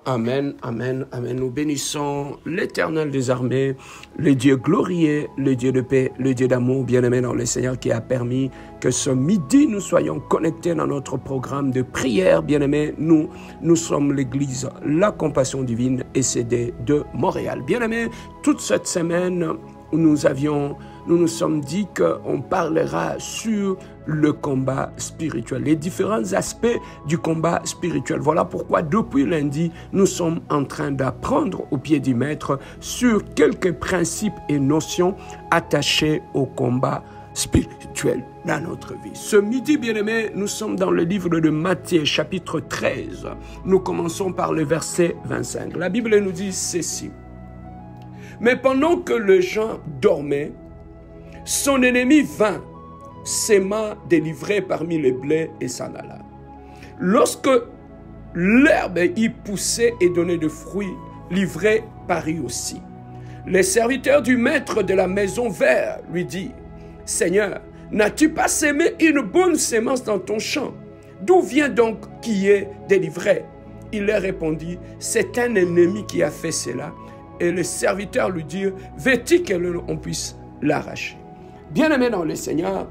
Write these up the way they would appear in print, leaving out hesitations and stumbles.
Amen, amen, amen. Nous bénissons l'Éternel des armées, le Dieu glorieux, le Dieu de paix, le Dieu d'amour, bien-aimé dans le Seigneur, qui a permis que ce midi, nous soyons connectés dans notre programme de prière. Bien-aimé, nous sommes l'Église La Compassion Divine ECD de Montréal. Bien-aimé, toute cette semaine, nous nous sommes dit qu'on parlera sur le combat spirituel, les différents aspects du combat spirituel. Voilà pourquoi depuis lundi, nous sommes en train d'apprendre au pied du maître sur quelques principes et notions attachés au combat spirituel dans notre vie. Ce midi, bien-aimés, nous sommes dans le livre de Matthieu, chapitre 13. Nous commençons par le verset 25. La Bible nous dit ceci. Mais pendant que les gens dormaient, son ennemi vint, s'aima délivré parmi les blés et s'en alla. Lorsque l'herbe y poussait et donnait de fruits, livré parut aussi. Les serviteurs du maître de la maison vinrent lui dire, « Seigneur, n'as-tu pas sémé une bonne sémence dans ton champ? D'où vient donc qui est délivré? » Il leur répondit, « C'est un ennemi qui a fait cela. » Et le serviteur lui dit, « Veux-tu qu'on puisse l'arracher ?» Bien-aimé dans le Seigneur,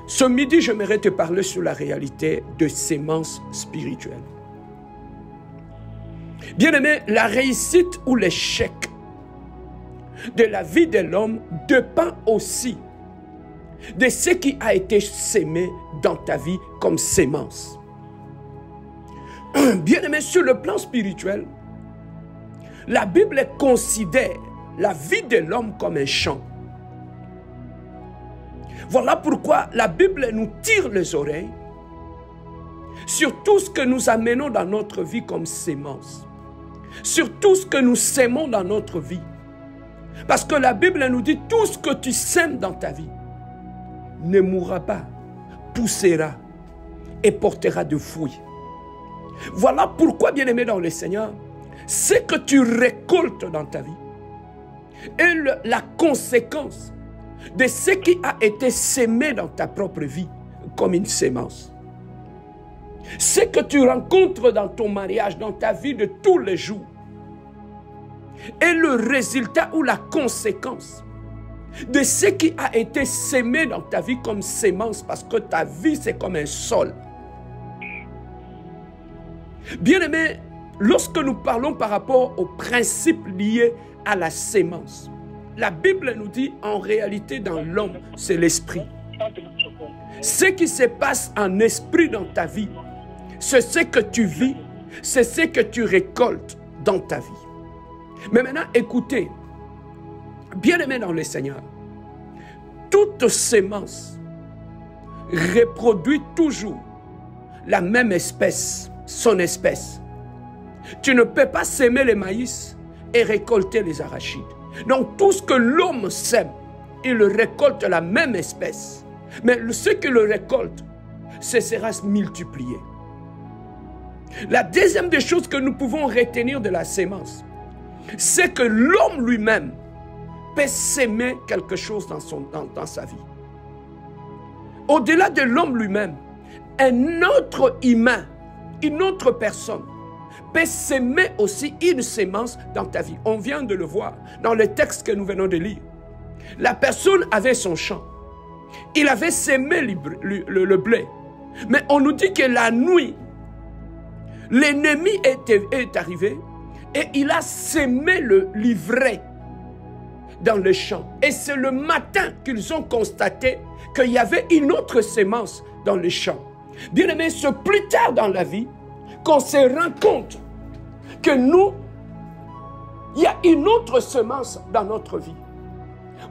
ce midi, j'aimerais te parler sur la réalité de sémence spirituelle. Bien-aimé, la réussite ou l'échec de la vie de l'homme dépend aussi de ce qui a été sémé dans ta vie comme sémence. Bien-aimé, sur le plan spirituel, la Bible considère la vie de l'homme comme un champ. Voilà pourquoi la Bible nous tire les oreilles sur tout ce que nous amenons dans notre vie comme sémence, sur tout ce que nous sémons dans notre vie. Parce que la Bible nous dit tout ce que tu sèmes dans ta vie ne mourra pas, poussera et portera de fruits. Voilà pourquoi, bien-aimé dans le Seigneur, ce que tu récoltes dans ta vie est la conséquence de ce qui a été sémé dans ta propre vie comme une sémence. Ce que tu rencontres dans ton mariage, dans ta vie de tous les jours, est le résultat ou la conséquence de ce qui a été sémé dans ta vie comme sémence, parce que ta vie c'est comme un sol. Bien-aimé, lorsque nous parlons par rapport aux principes liés à la sémence, la Bible nous dit en réalité dans l'homme, c'est l'esprit. Ce qui se passe en esprit dans ta vie, c'est ce que tu vis, c'est ce que tu récoltes dans ta vie. Mais maintenant, écoutez, bien-aimés dans le Seigneur, toute sémence reproduit toujours la même espèce, son espèce. Tu ne peux pas s'aimer les maïs et récolter les arachides. Donc tout ce que l'homme sème, il récolte la même espèce. Mais ce qu'il récolte, ce sera multiplié. La deuxième des choses que nous pouvons retenir de la sémence, c'est que l'homme lui-même peut s'aimer quelque chose dans sa vie. Au-delà de l'homme lui-même, un autre humain, une autre personne, peut s'aimer aussi une sémence dans ta vie. On vient de le voir dans le texte que nous venons de lire. La personne avait son champ. Il avait sémé le blé. Mais on nous dit que la nuit, l'ennemi est arrivé et il a sémé le livret dans le champ. Et c'est le matin qu'ils ont constaté qu'il y avait une autre sémence dans le champ. Bien aimé, c'est plus tard dans la vie qu'on se rend compte que nous, il y a une autre semence dans notre vie.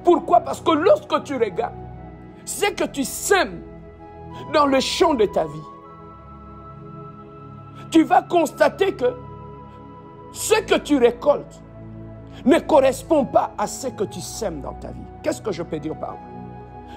Pourquoi? Parce que lorsque tu regardes, ce que tu sèmes dans le champ de ta vie, tu vas constater que ce que tu récoltes ne correspond pas à ce que tu sèmes dans ta vie. Qu'est-ce que je peux dire par là?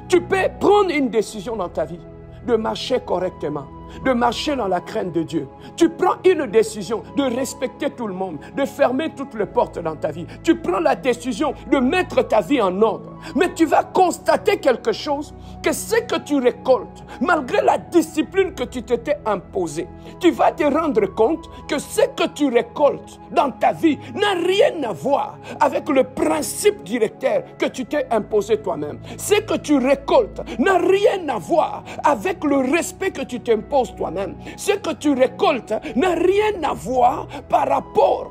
Tu peux prendre une décision dans ta vie de marcher correctement. de marcher dans la crainte de Dieu. Tu prends une décision de respecter tout le monde, de fermer toutes les portes dans ta vie. Tu prends la décision de mettre ta vie en ordre. Mais tu vas constater quelque chose, que ce que tu récoltes, malgré la discipline que tu t'étais imposée, tu vas te rendre compte que ce que tu récoltes dans ta vie n'a rien à voir avec le principe directeur que tu t'es imposé toi-même. Ce que tu récoltes n'a rien à voir avec le respect que tu t'imposes toi-même. Ce que tu récoltes n'a rien à voir par rapport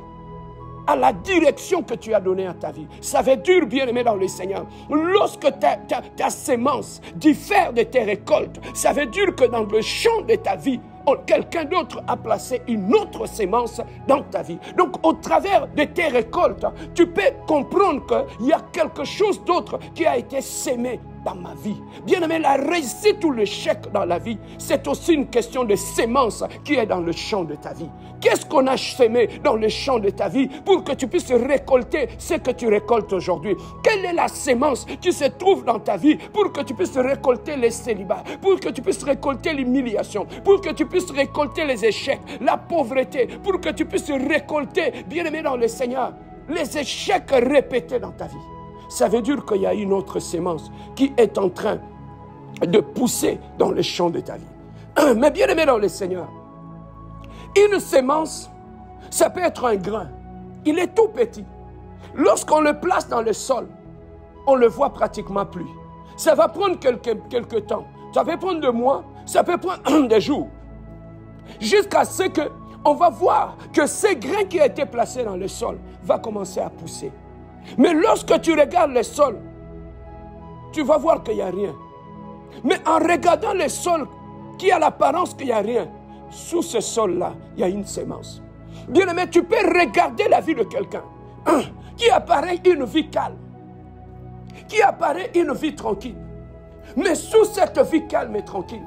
à la direction que tu as donnée à ta vie. Ça veut dire, bien-aimé dans le Seigneur, lorsque ta sémence diffère de tes récoltes, ça veut dire que dans le champ de ta vie, quelqu'un d'autre a placé une autre sémence dans ta vie. Donc, au travers de tes récoltes, tu peux comprendre qu'il y a quelque chose d'autre qui a été sémé dans ma vie. Bien-aimé, la réussite ou l'échec dans la vie, c'est aussi une question de sémence qui est dans le champ de ta vie. Qu'est-ce qu'on a sémé dans le champ de ta vie pour que tu puisses récolter ce que tu récoltes aujourd'hui? Quelle est la sémence qui se trouve dans ta vie pour que tu puisses récolter les célibats, pour que tu puisses récolter l'humiliation, pour que tu puisses récolter les échecs, la pauvreté, pour que tu puisses récolter, bien-aimé dans le Seigneur, les échecs répétés dans ta vie? Ça veut dire qu'il y a une autre sémence qui est en train de pousser dans le champ de ta vie. Mais bien aimé dans le Seigneur, une sémence, ça peut être un grain. Il est tout petit. Lorsqu'on le place dans le sol, on ne le voit pratiquement plus. Ça va prendre quelques temps. Ça peut prendre des mois, ça peut prendre des jours. Jusqu'à ce qu'on va voir que ce grain qui a été placé dans le sol va commencer à pousser. Mais lorsque tu regardes le sol, tu vas voir qu'il n'y a rien. Mais en regardant le sol qui a l'apparence qu'il n'y a rien, sous ce sol-là, il y a une sémence. Bien-aimé, tu peux regarder la vie de quelqu'un qui apparaît une vie calme, qui apparaît une vie tranquille. Mais sous cette vie calme et tranquille,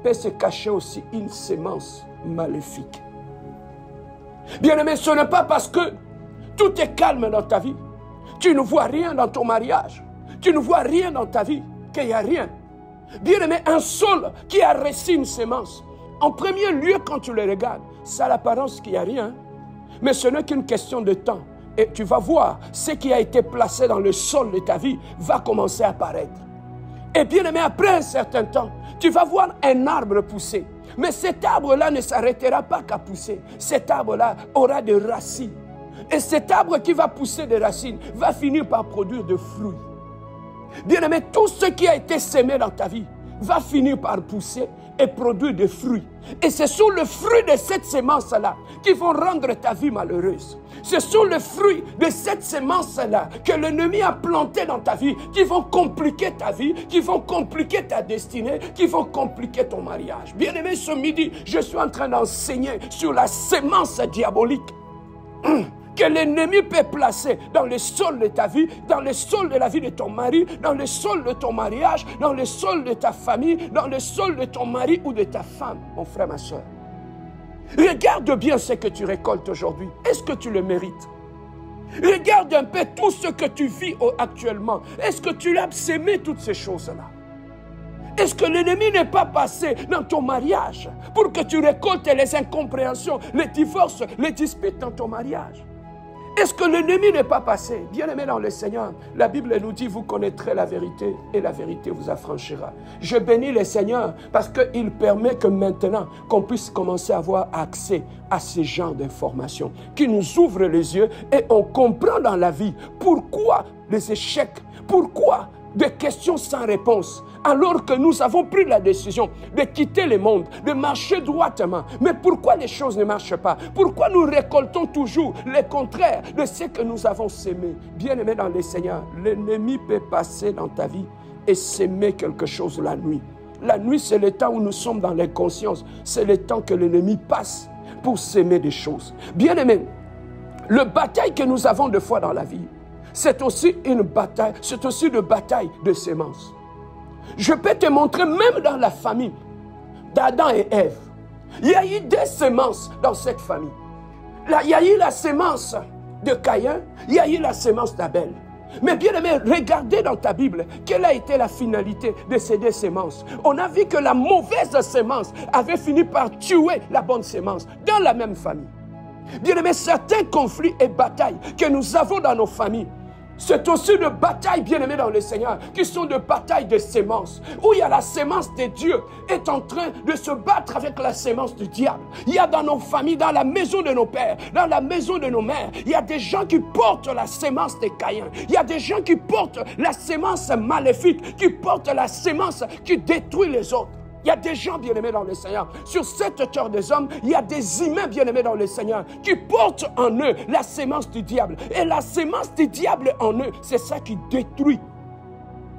peut se cacher aussi une sémence maléfique. Bien-aimé, ce n'est pas parce que tout est calme dans ta vie, tu ne vois rien dans ton mariage, tu ne vois rien dans ta vie, qu'il n'y a rien. Bien-aimé, un sol qui a reçu une sémence, en premier lieu, quand tu le regardes, ça a l'apparence qu'il n'y a rien, mais ce n'est qu'une question de temps. Et tu vas voir, ce qui a été placé dans le sol de ta vie va commencer à apparaître. Et bien aimé, après un certain temps, tu vas voir un arbre pousser. Mais cet arbre-là ne s'arrêtera pas qu'à pousser. Cet arbre-là aura des racines. Et cet arbre qui va pousser des racines va finir par produire des fruits. Bien aimé, tout ce qui a été semé dans ta vie va finir par pousser et produire des fruits. Et ce sont les fruits de cette sémence-là qui vont rendre ta vie malheureuse. Ce sont les fruits de cette sémence-là que l'ennemi a planté dans ta vie, qui vont compliquer ta vie, qui vont compliquer ta destinée, qui vont compliquer ton mariage. Bien-aimé, ce midi, je suis en train d'enseigner sur la sémence diabolique que l'ennemi peut placer dans le sol de ta vie, dans le sol de la vie de ton mari, dans le sol de ton mariage, dans le sol de ta famille, dans le sol de ton mari ou de ta femme, mon frère, ma soeur. Regarde bien ce que tu récoltes aujourd'hui. Est-ce que tu le mérites? Regarde un peu tout ce que tu vis actuellement. Est-ce que tu l'as sémé toutes ces choses-là? Est-ce que l'ennemi n'est pas passé dans ton mariage pour que tu récoltes les incompréhensions, les divorces, les disputes dans ton mariage? Est-ce que l'ennemi n'est pas passé? Bien-aimé dans le Seigneur, la Bible nous dit, vous connaîtrez la vérité et la vérité vous affranchira. Je bénis le Seigneur parce qu'il permet que maintenant qu'on puisse commencer à avoir accès à ce genre d'informations qui nous ouvrent les yeux et on comprend dans la vie pourquoi les échecs, pourquoi des questions sans réponse, alors que nous avons pris la décision de quitter le monde, de marcher droitement. Mais pourquoi les choses ne marchent pas? Pourquoi nous récoltons toujours le contraire de ce que nous avons sémé? Bien-aimé dans le Seigneur, l'ennemi peut passer dans ta vie et s'aimer quelque chose la nuit. La nuit, c'est le temps où nous sommes dans l'inconscience. C'est le temps que l'ennemi passe pour s'aimer des choses. Bien-aimé, le bataille que nous avons des fois dans la vie, c'est aussi une bataille, c'est aussi une bataille de sémences. Je peux te montrer, même dans la famille d'Adam et Ève, il y a eu des sémences dans cette famille. Là, il y a eu la sémence de Caïn, il y a eu la sémence d'Abel. Mais bien aimé, regardez dans ta Bible, quelle a été la finalité de ces deux semences. On a vu que la mauvaise sémence avait fini par tuer la bonne sémence dans la même famille. Bien aimé, certains conflits et batailles que nous avons dans nos familles, c'est aussi de batailles, bien aimées dans le Seigneur, qui sont de batailles de sémences, où il y a la sémence de Dieu est en train de se battre avec la sémence du diable. Il y a dans nos familles, dans la maison de nos pères, dans la maison de nos mères, il y a des gens qui portent la sémence de Caïn. Il y a des gens qui portent la sémence maléfique, qui portent la sémence qui détruit les autres. Il y a des gens bien-aimés dans le Seigneur. Sur cette terre des hommes, il y a des humains bien-aimés dans le Seigneur qui portent en eux la sémence du diable. Et la sémence du diable en eux, c'est ça qui détruit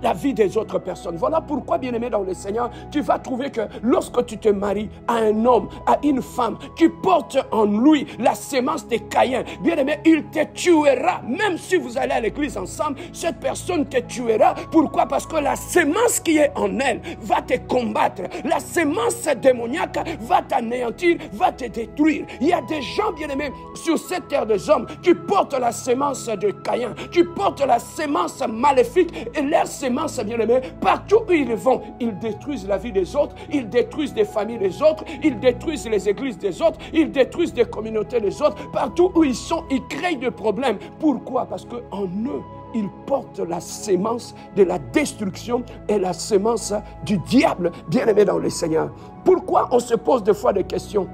la vie des autres personnes. Voilà pourquoi, bien-aimé dans le Seigneur, tu vas trouver que lorsque tu te maries à un homme, à une femme qui porte en lui la sémence de Caïn, bien-aimé, il te tuera. Même si vous allez à l'église ensemble, cette personne te tuera. Pourquoi? Parce que la sémence qui est en elle va te combattre. La sémence démoniaque va t'anéantir, va te détruire. Il y a des gens, bien-aimés, sur cette terre des hommes qui portent la sémence de Caïn, qui portent la sémence maléfique et leur sémence, bien-aimés, partout où ils vont, ils détruisent la vie des autres, ils détruisent des familles des autres, ils détruisent les églises des autres, ils détruisent des communautés des autres. Partout où ils sont, ils créent des problèmes. Pourquoi? Parce qu'en eux, ils portent la sémence de la destruction et la sémence du diable, bien-aimé dans le Seigneur. Pourquoi on se pose des fois des questions?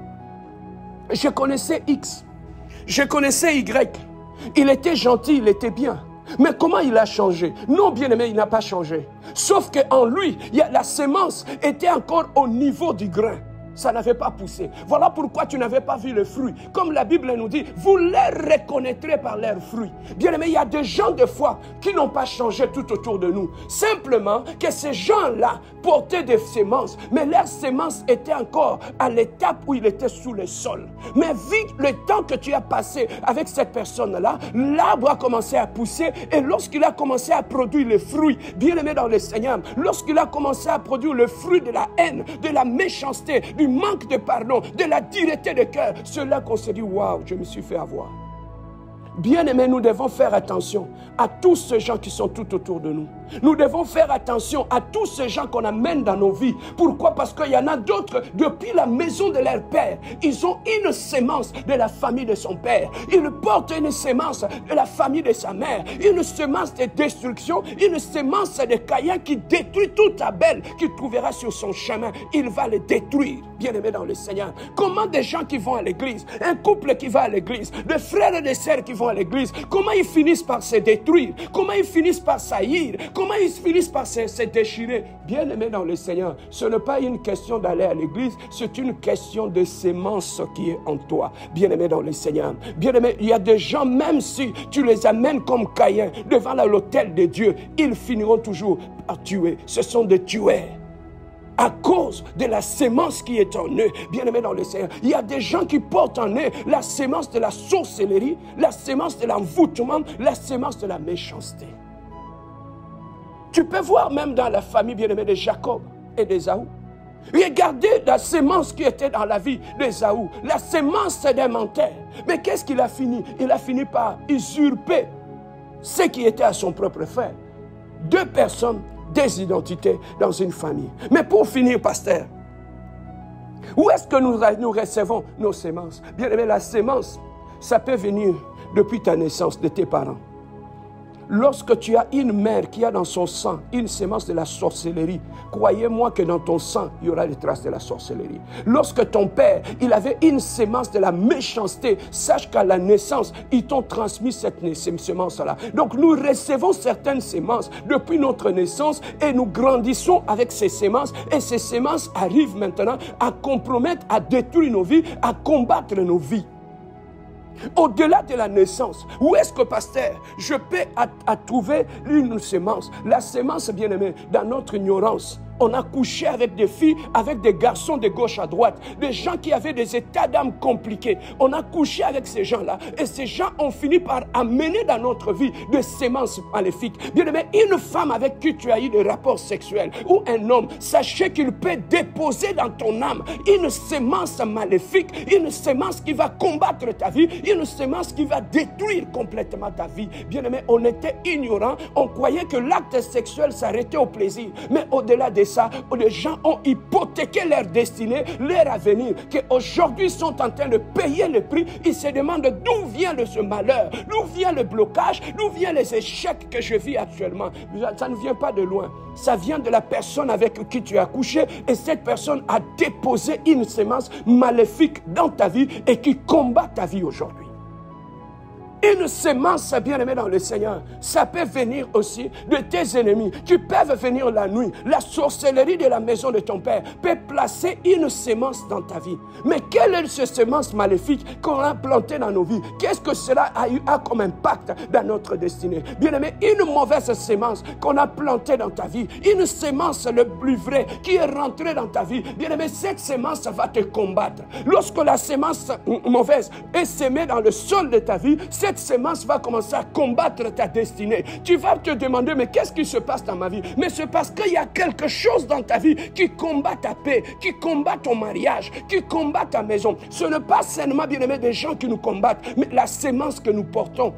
Je connaissais X, je connaissais Y, il était gentil, il était bien. Mais comment il a changé? Non, bien-aimé, il n'a pas changé. Sauf qu'en lui, la sémence était encore au niveau du grain. Ça n'avait pas poussé. Voilà pourquoi tu n'avais pas vu le fruit. Comme la Bible nous dit, vous les reconnaîtrez par leurs fruits. Bien-aimé, il y a des gens de foi qui n'ont pas changé tout autour de nous. Simplement que ces gens-là portaient des semences, mais leurs semences étaient encore à l'étape où il était sous le sol. Mais vu le temps que tu as passé avec cette personne-là, l'arbre a commencé à pousser et lorsqu'il a commencé à produire le fruit, bien-aimé dans le Seigneur, lorsqu'il a commencé à produire le fruit de la haine, de la méchanceté, du manque de pardon, de la dureté de cœur, c'est là qu'on se dit, waouh, je me suis fait avoir. Bien-aimés, nous devons faire attention à tous ces gens qui sont tout autour de nous. Nous devons faire attention à tous ces gens qu'on amène dans nos vies. Pourquoi? Parce qu'il y en a d'autres, depuis la maison de leur père, ils ont une sémence de la famille de son père. Ils portent une sémence de la famille de sa mère. Une sémence de destruction, une sémence de Caïn qui détruit toute Abel qu'il trouvera sur son chemin. Il va le détruire, bien-aimés dans le Seigneur. Comment des gens qui vont à l'église, un couple qui va à l'église, des frères et des sœurs qui vont à l'église, comment ils finissent par se détruire, comment ils finissent par saillir, comment ils finissent par se déchirer. Bien-aimés dans le Seigneur, ce n'est pas une question d'aller à l'église, c'est une question de sémence qui est en toi. Bien-aimés dans le Seigneur, bien-aimés, il y a des gens, même si tu les amènes comme Caïn devant l'autel de Dieu, ils finiront toujours par tuer. Ce sont des tueurs. À cause de la sémence qui est en eux, bien-aimés dans le Seigneur. Il y a des gens qui portent en eux la sémence de la sorcellerie, la sémence de l'envoûtement, la sémence de la méchanceté. Tu peux voir même dans la famille bien-aimée de Jacob et d'Ésaü. Regardez la sémence qui était dans la vie d'Ésaü, la sémence sédimentaire. Mais qu'est-ce qu'il a fini? Il a fini par usurper ce qui était à son propre frère. Deux personnes, des identités dans une famille. Mais pour finir, pasteur, où est-ce que nous recevons nos semences? Bien aimé, la sémence, ça peut venir depuis ta naissance de tes parents. Lorsque tu as une mère qui a dans son sang une sémence de la sorcellerie, croyez-moi que dans ton sang, il y aura des traces de la sorcellerie. Lorsque ton père, il avait une sémence de la méchanceté, sache qu'à la naissance, ils t'ont transmis cette sémence-là. Donc nous recevons certaines sémences depuis notre naissance et nous grandissons avec ces sémences et ces sémences arrivent maintenant à compromettre, à détruire nos vies, à combattre nos vies. Au-delà de la naissance, où est-ce que, pasteur, je peux trouver une sémence? La sémence, bien-aimée, dans notre ignorance, On a couché avec des filles, avec des garçons de gauche à droite, des gens qui avaient des états d'âme compliqués. On a couché avec ces gens-là et ces gens ont fini par amener dans notre vie des sémences maléfiques. Bien-aimé, une femme avec qui tu as eu des rapports sexuels ou un homme, sachez qu'il peut déposer dans ton âme une sémence maléfique, une sémence qui va combattre ta vie, une sémence qui va détruire complètement ta vie. Bien-aimé, on était ignorants, on croyait que l'acte sexuel s'arrêtait au plaisir. Mais au-delà de ça, les gens ont hypothéqué leur destinée, leur avenir, qu'aujourd'hui sont en train de payer le prix. Ils se demandent d'où vient ce malheur, d'où vient le blocage, d'où viennent les échecs que je vis actuellement. Ça ne vient pas de loin. Ça vient de la personne avec qui tu as couché et cette personne a déposé une sémence maléfique dans ta vie et qui combat ta vie aujourd'hui. Une sémence, bien-aimé dans le Seigneur, ça peut venir aussi de tes ennemis qui peuvent venir la nuit. La sorcellerie de la maison de ton père peut placer une sémence dans ta vie. Mais quelle est cette sémence maléfique qu'on a plantée dans nos vies? Qu'est-ce que cela a comme impact dans notre destinée? Bien-aimé, une mauvaise sémence qu'on a plantée dans ta vie, une sémence le plus vrai qui est rentrée dans ta vie, bien-aimé, cette sémence va te combattre. Lorsque la sémence mauvaise est sémée dans le sol de ta vie, cette sémence va commencer à combattre ta destinée. Tu vas te demander, mais qu'est-ce qui se passe dans ma vie? Mais c'est parce qu'il y a quelque chose dans ta vie qui combat ta paix, qui combat ton mariage, qui combat ta maison. Ce n'est pas seulement, bien-aimé, des gens qui nous combattent, mais la sémence que nous portons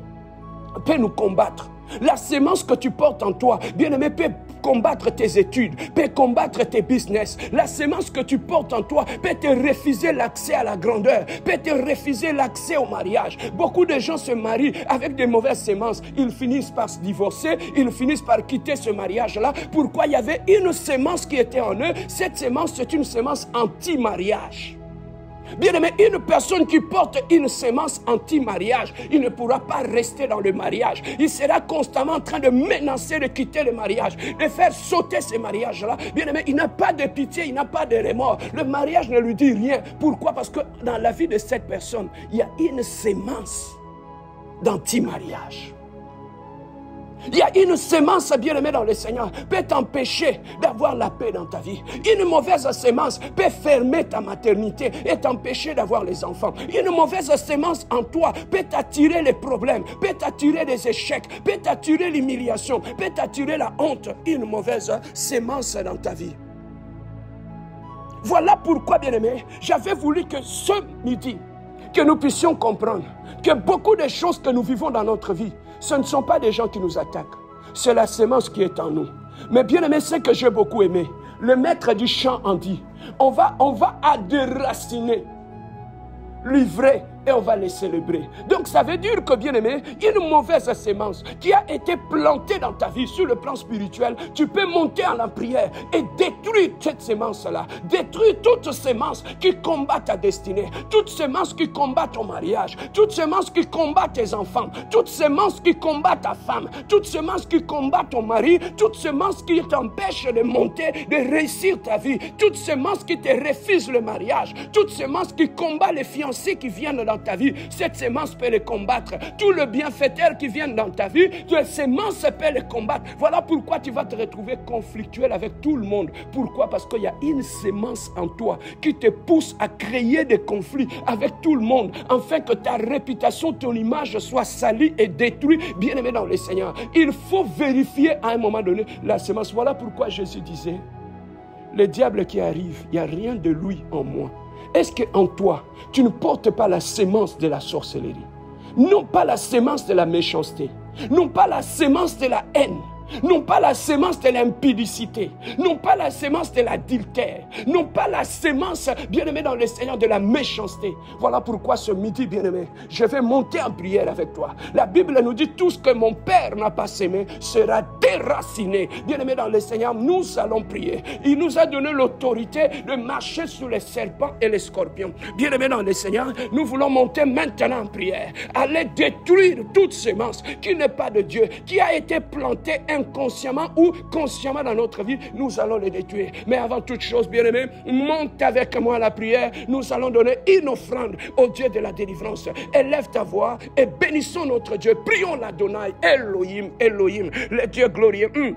peut nous combattre. La sémence que tu portes en toi, bien-aimé, peut combattre tes études, peut combattre tes business. La sémence que tu portes en toi peut te refuser l'accès à la grandeur, peut te refuser l'accès au mariage. Beaucoup de gens se marient avec des mauvaises sémences. Ils finissent par se divorcer, ils finissent par quitter ce mariage-là. Pourquoi? Il y avait une sémence qui était en eux. Cette sémence, c'est une sémence anti-mariage. Bien-aimé, une personne qui porte une sémence anti-mariage, il ne pourra pas rester dans le mariage. Il sera constamment en train de menacer de quitter le mariage, de faire sauter ce mariage-là. Bien-aimé, il n'a pas de pitié, il n'a pas de remords. Le mariage ne lui dit rien. Pourquoi? Parce que dans la vie de cette personne, il y a une sémence d'anti-mariage. Il y a une sémence, bien-aimée dans le Seigneur, peut t'empêcher d'avoir la paix dans ta vie. Une mauvaise sémence peut fermer ta maternité et t'empêcher d'avoir les enfants. Une mauvaise sémence en toi peut t'attirer les problèmes, peut t'attirer les échecs, peut t'attirer l'humiliation, peut t'attirer la honte. Une mauvaise sémence dans ta vie. Voilà pourquoi, bien-aimé, j'avais voulu que ce midi, que nous puissions comprendre que beaucoup de choses que nous vivons dans notre vie, ce ne sont pas des gens qui nous attaquent. C'est la sémence qui est en nous. Mais bien aimé, ce que j'ai beaucoup aimé, le maître du chant en dit, on va déraciner l'ivraie et on va les célébrer. Donc ça veut dire que, bien aimé, une mauvaise sémence qui a été plantée dans ta vie sur le plan spirituel, tu peux monter en la prière et détruire cette sémence-là. Détruire toute sémence qui combat ta destinée, toute sémence qui combat ton mariage, toute sémence qui combat tes enfants, toute sémence qui combat ta femme, toute sémence qui combat ton mari, toute sémence qui t'empêche de monter, de réussir ta vie, toute sémence qui te refuse le mariage, toute sémence qui combat les fiancés qui viennent dans ta vie, cette sémence peut les combattre. Tout le bienfaiteur qui vient dans ta vie, cette sémence peut les combattre. Voilà pourquoi tu vas te retrouver conflictuel avec tout le monde. Pourquoi? Parce qu'il y a une sémence en toi qui te pousse à créer des conflits avec tout le monde, afin que ta réputation, ton image soit salie et détruite. Bien aimé dans le Seigneur, il faut vérifier à un moment donné la sémence. Voilà pourquoi Jésus disait, le diable qui arrive, il n'y a rien de lui en moi. Est-ce qu'en toi, tu ne portes pas la sémence de la sorcellerie? Non pas la sémence de la méchanceté, non pas la sémence de la haine, non pas la sémence de l'impudicité, non pas la sémence de l'adultère, non pas la sémence, bien-aimé dans le Seigneur, de la méchanceté. Voilà pourquoi ce midi, bien-aimé, je vais monter en prière avec toi. La Bible nous dit, tout ce que mon Père n'a pas sémé sera déraciné. Bien-aimé dans le Seigneur, nous allons prier. Il nous a donné l'autorité de marcher sur les serpents et les scorpions. Bien-aimé dans le Seigneur, nous voulons monter maintenant en prière. Aller détruire toute sémence qui n'est pas de Dieu, qui a été plantée inconsciemment ou consciemment dans notre vie, nous allons les détruire. Mais avant toute chose, bien-aimé, monte avec moi à la prière. Nous allons donner une offrande au Dieu de la délivrance. Élève ta voix et bénissons notre Dieu. Prions l'Adonai, Elohim, Elohim, le Dieu glorieux.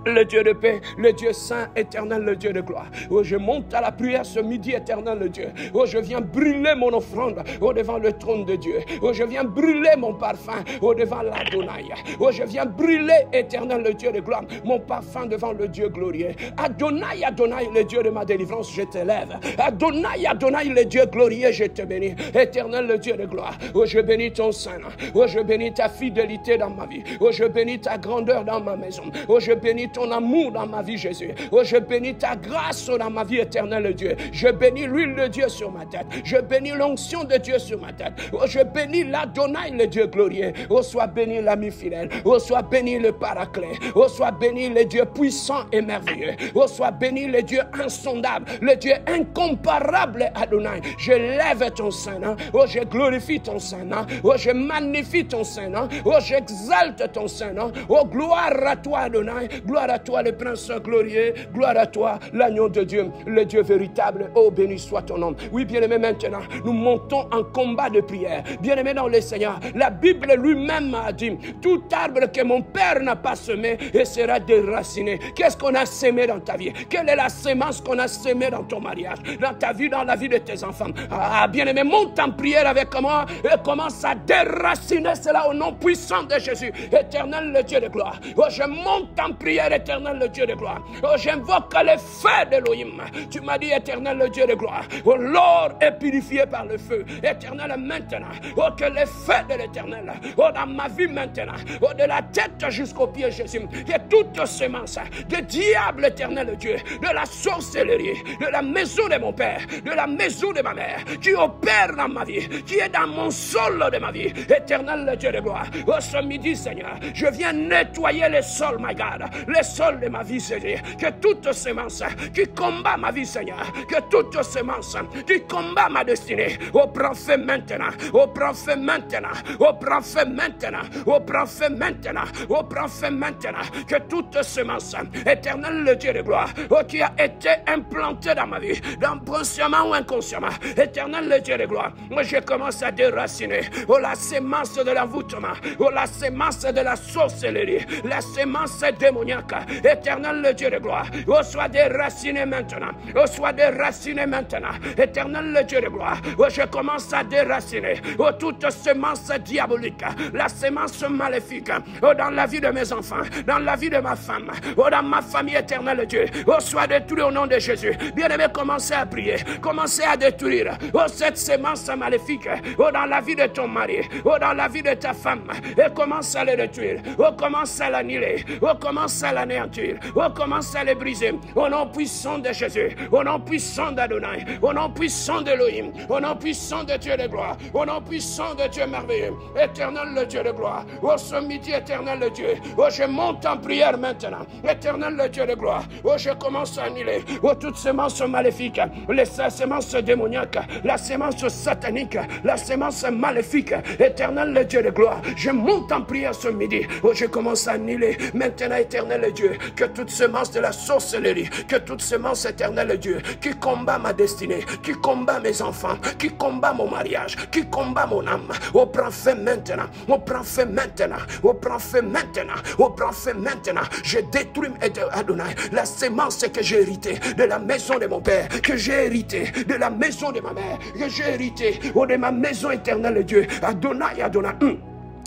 Le Dieu de paix, le Dieu saint, éternel, le Dieu de gloire. Oh, je monte à la prière ce midi, éternel, le Dieu. Oh, je viens brûler mon offrande devant le trône de Dieu. Oh, je viens brûler mon parfum devant l'Adonai. Oh, je viens brûler, éternel, le Dieu de gloire, mon parfum devant le Dieu glorieux. Adonai, Adonai, le Dieu de ma délivrance, je t'élève. Adonai, Adonai, le Dieu glorieux, je te bénis. Éternel, le Dieu de gloire. Oh, je bénis ton sein. Oh, je bénis ta fidélité dans ma vie. Oh, je bénis ta grandeur dans ma maison. Oh, je bénis ton amour dans ma vie, Jésus. Oh, je bénis ta grâce dans ma vie, éternelle Dieu. Je bénis l'huile de Dieu sur ma tête. Je bénis l'onction de Dieu sur ma tête. Oh, je bénis l'Adonai, le Dieu glorieux. Oh, soit béni l'ami fidèle. Oh, soit béni le paraclet. Oh, soit béni le Dieu puissant et merveilleux. Oh, soit béni le Dieu insondable, le Dieu incomparable, Adonai. Je lève ton Saint-Nom. Oh, je glorifie ton Saint-Nom. Oh, je magnifie ton Saint-Nom. Oh, j'exalte ton Saint-Nom. Oh, gloire à toi, Adonai. Gloire à toi, le Prince glorieux. Gloire à toi, l'agneau de Dieu, le Dieu véritable. Oh, béni soit ton nom. Oui, bien-aimé, maintenant, nous montons en combat de prière. Bien-aimé dans le Seigneur, la Bible lui-même a dit, tout arbre que mon Père n'a pas semé et sera déraciné. Qu'est-ce qu'on a semé dans ta vie? Quelle est la semence qu'on a semée dans ton mariage, dans ta vie, dans la vie de tes enfants? Ah, bien-aimé, monte en prière avec moi et commence à déraciner cela au nom puissant de Jésus. Éternel, le Dieu de gloire. Oh, je monte en prière, éternel, le Dieu de gloire. Oh, j'invoque les feux d'Élohim. Tu m'as dit, éternel, le Dieu de gloire. Oh, l'or est purifié par le feu. Éternel, maintenant. Oh, que les feux de l'éternel. Oh, dans ma vie maintenant. Oh, de la tête jusqu'aux pieds, Jésus. Que toute semence de diable, éternel Dieu, de la sorcellerie, de la maison de mon père, de la maison de ma mère, qui opère dans ma vie, qui est dans mon sol de ma vie. Éternel, le Dieu de gloire. Oh, ce midi, Seigneur, je viens nettoyer les sols, my God. Les sols de ma vie, Seigneur. Que toute semence qui combat ma vie, Seigneur. Que toute semence qui combat ma destinée. Oh, prends feu maintenant. Oh, prends feu maintenant. Oh, prends feu maintenant. Oh, prends feu maintenant. Oh, prends feu maintenant. Que toute semence, éternel, le Dieu de gloire, oh, qui a été implantée dans ma vie, consciemment ou inconsciemment, éternel, le Dieu de gloire, moi je commence à déraciner. Oh, la semence de l'envoûtement. Oh, la semence de la sorcellerie. La semence démoniaque. Éternel, le Dieu de gloire. Oh, soit déraciné maintenant. Oh, soit déraciné maintenant. Éternel, le Dieu de gloire. Oh, je commence à déraciner. Oh, toute semence diabolique. La semence maléfique. Oh, dans la vie de mes enfants. Dans la vie de ma femme. Oh, dans ma famille, éternel Dieu. Oh, soit détruit au nom de Jésus. Bien-aimé, commencez à prier. Commencez à détruire. Oh, cette semence maléfique. Oh, dans la vie de ton mari. Oh, dans la vie de ta femme. Et commence à les détruire. Oh, commence à l'annuler. Oh, commence à l'anéantir. Oh, commence à les briser. Au nom puissant de Jésus. Au nom puissant d'Adonai. Au nom puissant d'Elohim. Au nom puissant de Dieu de gloire. Au nom puissant de Dieu merveilleux. Éternel, le Dieu de gloire. Oh, ce midi, éternel, le Dieu. Oh, je monte en prière maintenant. Éternel, le Dieu de gloire. Oh, je commence à annuler. Oh, toutes semences maléfiques. Les semences démoniaques. La semence satanique. La semence maléfique. Éternel, le Dieu de gloire. Je monte en prière ce midi. Oh, je commence à annuler. Maintenant, éternel Dieu, que toute semence de la sorcellerie, que toute semence, éternel Dieu, qui combat ma destinée, qui combat mes enfants, qui combat mon mariage, qui combat mon âme, oh, prends feu maintenant, oh, prends feu maintenant, oh, prends feu maintenant, oh, prends feu maintenant. Je détruis, Adonai, la semence que j'ai héritée de la maison de mon père, que j'ai hérité de la maison de ma mère, que j'ai hérité, oh, de ma maison éternelle Dieu, Adonai, Adonai.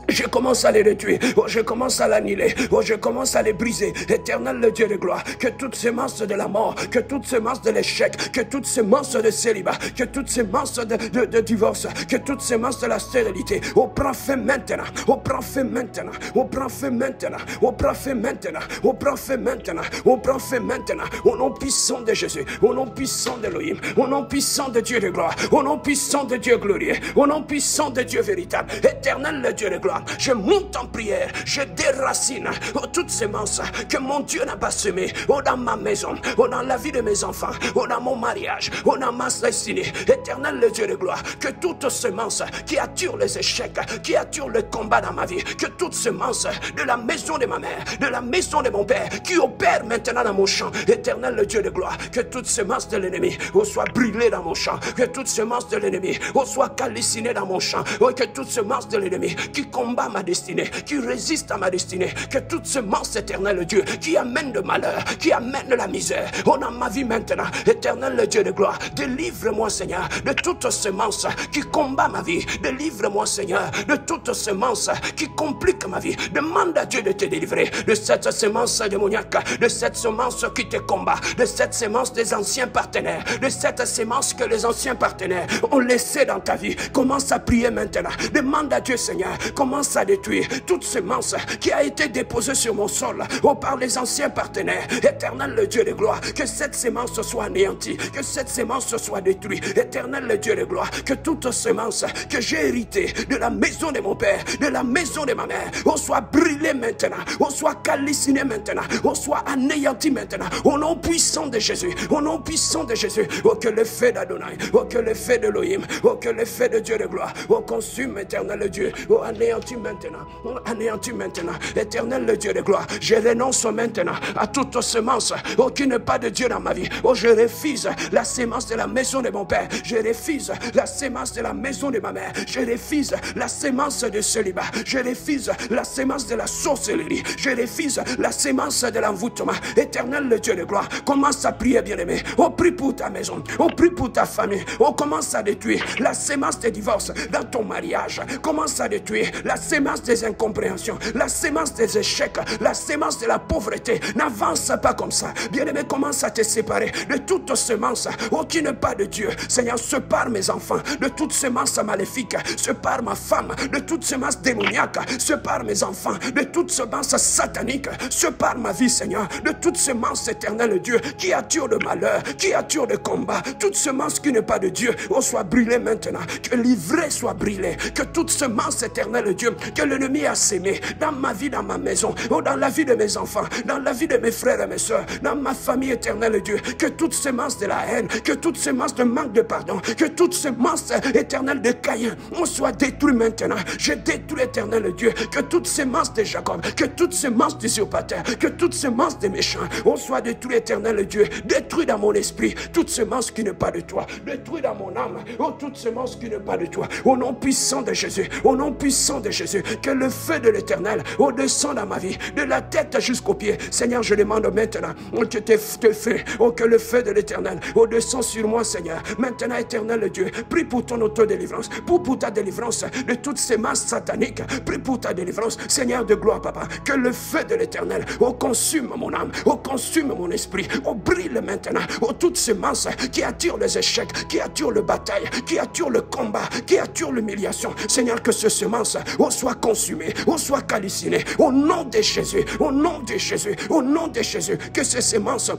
Je commence à les détruire. Oh, je commence à l'annuler. Oh, je commence à les briser. Éternel, le Dieu de gloire. Que toute semence de la mort, que toute semence de l'échec, que toute semence de célibat, que toute semence de divorce, que toute semence de la stérilité. Oh, prends feu maintenant. Oh, prends feu maintenant. Oh, prends feu maintenant. Oh, prends feu maintenant. Oh, prends feu maintenant. Oh, prends feu maintenant. Au nom puissant de Jésus. Au nom puissant d'Elohim. Au nom puissant de Dieu de gloire. Au nom puissant de Dieu glorieux. Au nom puissant de Dieu véritable. Éternel, le Dieu de gloire. Je monte en prière, je déracine toutes semences que mon Dieu n'a pas semées, dans ma maison, dans la vie de mes enfants, dans mon mariage, dans ma destinée. Éternel, le Dieu de gloire, que toute semence qui attire les échecs, qui attire le combat dans ma vie, que toute semence de la maison de ma mère, de la maison de mon père, qui opère maintenant dans mon champ. Éternel, le Dieu de gloire, que toute semence de l'ennemi soit brûlée dans mon champ, que toute semence de l'ennemi soit calcinée dans mon champ, que toute semence de l'ennemi qui combat combat ma destinée, qui résiste à ma destinée, que toute semence, éternel Dieu, qui amène le malheur, qui amène la misère, oh dans ma vie maintenant, éternel Dieu de gloire, délivre-moi Seigneur, de toute semence qui combat ma vie, délivre-moi Seigneur, de toute semence qui complique ma vie, demande à Dieu de te délivrer, de cette semence démoniaque, de cette semence qui te combat, de cette semence des anciens partenaires, de cette semence que les anciens partenaires ont laissé dans ta vie. Commence à prier maintenant, demande à Dieu Seigneur, commence à détruire toute semence qui a été déposée sur mon sol, oh par les anciens partenaires, éternel le Dieu de gloire, que cette semence soit anéantie, que cette semence soit détruite, éternel le Dieu de gloire, que toute semence que j'ai héritée de la maison de mon père, de la maison de ma mère, on soit brûlée maintenant, on soit calcinée maintenant, on soit anéanti maintenant, au nom puissant de Jésus, au nom puissant de Jésus, oh que le feu d'Adonai, oh que le feu de Elohim, oh que le feu de Dieu de gloire, oh consume éternel le Dieu, oh anéanti maintenant, éternel le Dieu de gloire, je renonce maintenant à toute semence, oh qui n'est pas de Dieu dans ma vie, oh je refuse la sémence de la maison de mon père, je refuse la sémence de la maison de ma mère, je refuse la sémence de célibat, je refuse la sémence de la sorcellerie, je refuse la sémence de l'envoûtement, éternel le Dieu de gloire, commence à prier bien-aimé, oh prie pour ta maison, oh prie pour ta famille, oh commence à détruire la sémence des divorces dans ton mariage, commence à détruire la sémence des incompréhensions, la sémence des échecs, la sémence de la pauvreté, n'avance pas comme ça, bien-aimé, commence à te séparer de toute semence, oh qui n'est pas de Dieu, Seigneur, sépare mes enfants de toute semence maléfique, sépare ma femme de toute semence démoniaque, sépare mes enfants de toute semence satanique, sépare ma vie, Seigneur, de toute semence éternelle, Dieu, qui attire le malheur, qui attire le combat, toute semence qui n'est pas de Dieu, oh soit brûlée maintenant, que l'ivraie soit brûlée, que toute semence éternelle, Dieu, que l'ennemi a sémé dans ma vie, dans ma maison, oh dans la vie de mes enfants, dans la vie de mes frères et mes soeurs, dans ma famille éternelle, Dieu, que toute semence de la haine, que toute semence de manque de pardon, que toute semence éternelle de Caïn, on soit détruit maintenant. Je détruis éternel Dieu, que toute semence de Jacob, que toute semence d'usurpateur, que toute semence des méchants, on soit détruit éternel Dieu, détruit dans mon esprit, toute semence qui n'est pas de toi, détruit dans mon âme, oh toute semence qui n'est pas de toi, au nom puissant de Jésus, au nom puissant de Jésus, que le feu de l'éternel, oh descend dans ma vie, de la tête jusqu'aux pieds, Seigneur, je demande maintenant, que te feu, oh que le feu de l'éternel, oh descend sur moi, Seigneur, maintenant éternel Dieu, prie pour ton auto-délivrance, pour ta délivrance de toutes ces masses sataniques, prie pour ta délivrance, Seigneur de gloire, papa, que le feu de l'éternel, oh consume mon âme, oh consume mon esprit, oh brille maintenant, oh toutes ces masses qui attirent les échecs, qui attirent le bataille, qui attirent le combat, qui attirent l'humiliation, Seigneur, que ce semence, oh soit consumé, oh soit calciné, au nom de Jésus, au nom de Jésus, au nom de Jésus, que ces semences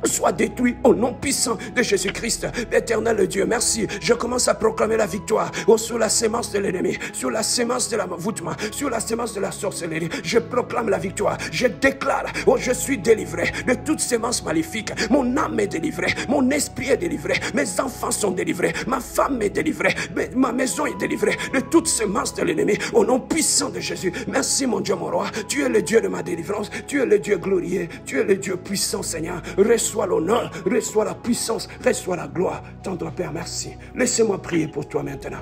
soit détruit au nom puissant de Jésus-Christ, l'éternel Dieu. Merci. Je commence à proclamer la victoire sur la sémence de l'ennemi, sur la sémence de l'envoûtement, sur la sémence de la sorcellerie. Je proclame la victoire. Je déclare, oh, je suis délivré de toute sémence maléfique. Mon âme est délivrée, mon esprit est délivré, mes enfants sont délivrés, ma femme est délivrée, ma maison est délivrée de toute sémence de l'ennemi, au nom puissant de Jésus. Merci mon Dieu, mon roi. Tu es le Dieu de ma délivrance, tu es le Dieu glorieux, tu es le Dieu puissant, Seigneur. Reçois l'honneur, reçois la puissance, reçois la gloire. Tendre Père, merci. Laissez-moi prier pour toi maintenant.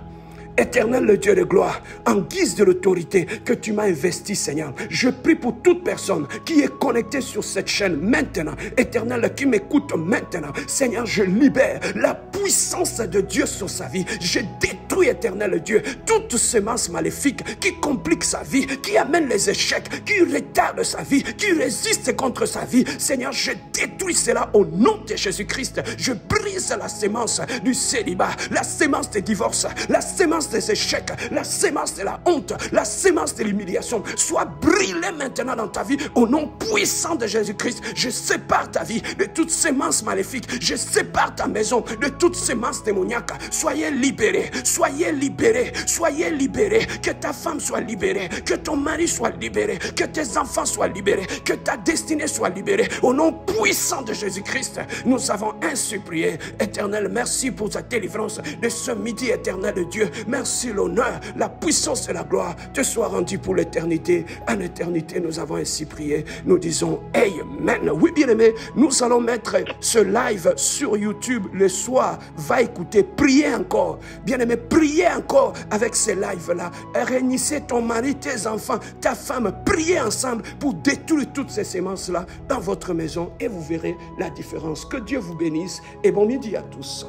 Éternel le Dieu de gloire, en guise de l'autorité que tu m'as investi, Seigneur, je prie pour toute personne qui est connectée sur cette chaîne maintenant, Éternel, qui m'écoute maintenant, Seigneur, je libère la puissance de Dieu sur sa vie, je détruis, Éternel Dieu, toute semence maléfique qui complique sa vie, qui amène les échecs, qui retarde sa vie, qui résiste contre sa vie, Seigneur, je détruis cela au nom de Jésus-Christ, je brise la sémence du célibat, la sémence des divorces, la sémence des échecs, la sémence de la honte, la sémence de l'humiliation, soit brûlée maintenant dans ta vie au nom puissant de Jésus-Christ. Je sépare ta vie de toute sémence maléfique, je sépare ta maison de toute sémence démoniaque. Soyez libérés, soyez libérés, soyez libérés, que ta femme soit libérée, que ton mari soit libéré, que tes enfants soient libérés, que ta destinée soit libérée au nom puissant de Jésus-Christ. Nous avons ainsi prié. Éternel, merci pour ta délivrance de ce midi, éternel Dieu. merci, l'honneur, la puissance et la gloire te soient rendus pour l'éternité. En éternité, nous avons ainsi prié. Nous disons Amen. Oui, bien-aimé, nous allons mettre ce live sur YouTube le soir. Va écouter, priez encore. Bien-aimé, priez encore avec ces lives-là. Réunissez ton mari, tes enfants, ta femme. Priez ensemble pour détruire toutes ces sémences-là dans votre maison et vous verrez la différence. Que Dieu vous bénisse et bon midi à tous.